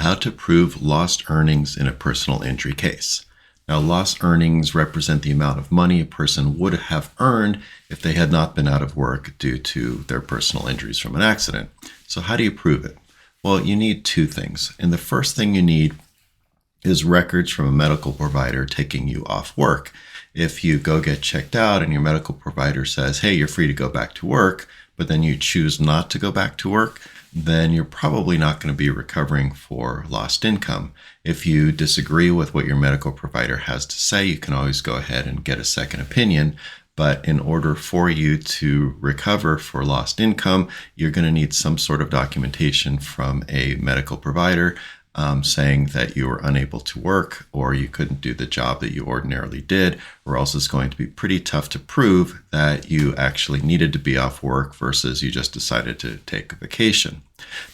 how to prove lost earnings in a personal injury case. Now, lost earnings represent the amount of money a person would have earned if they had not been out of work due to their personal injuries from an accident. So how do you prove it? Well, you need two things. And the first thing you need is records from a medical provider taking you off work. If you go get checked out and your medical provider says, hey, you're free to go back to work, but then you choose not to go back to work, then you're probably not going to be recovering for lost income. If you disagree with what your medical provider has to say, you can always go ahead and get a second opinion. But in order for you to recover for lost income, you're going to need some sort of documentation from a medical provider saying that you were unable to work or you couldn't do the job that you ordinarily did, or else it's going to be pretty tough to prove that you actually needed to be off work versus you just decided to take a vacation.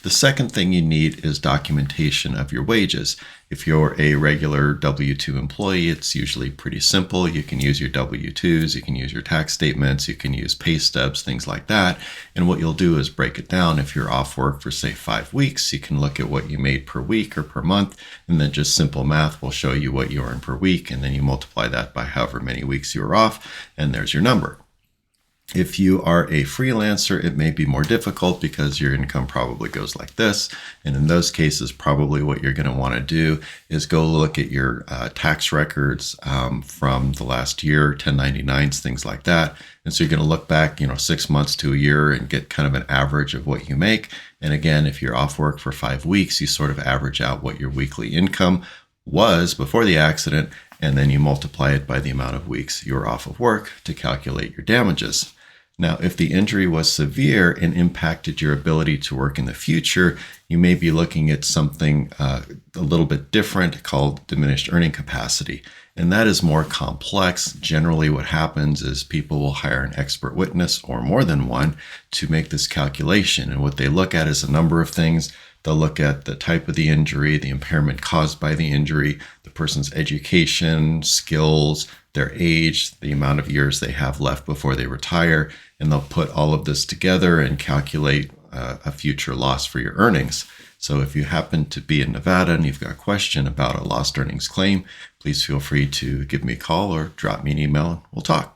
The second thing you need is documentation of your wages. If you're a regular W-2 employee, it's usually pretty simple. You can use your W-2s, you can use your tax statements, you can use pay stubs, things like that. And what you'll do is break it down. If you're off work for, say, 5 weeks, you can look at what you made per week or per month, and then just simple math will show you what you earn per week, and then you multiply that by however many weeks you were off, and there's your number. If you are a freelancer, it may be more difficult because your income probably goes like this. And in those cases, probably what you're going to want to do is go look at your tax records from the last year, 1099s, things like that. And so you're going to look back, 6 months to a year and get kind of an average of what you make. And again, if you're off work for 5 weeks, you sort of average out what your weekly income was before the accident, and then you multiply it by the amount of weeks you're off of work to calculate your damages. Now, if the injury was severe and impacted your ability to work in the future, you may be looking at something a little bit different called diminished earning capacity. And that is more complex. Generally, what happens is people will hire an expert witness or more than one to make this calculation. And what they look at is a number of things. They'll look at the type of the injury, the impairment caused by the injury, the person's education, skills, their age, the amount of years they have left before they retire, and they'll put all of this together and calculate a future loss for your earnings. So if you happen to be in Nevada and you've got a question about a lost earnings claim, please feel free to give me a call or drop me an email and we'll talk.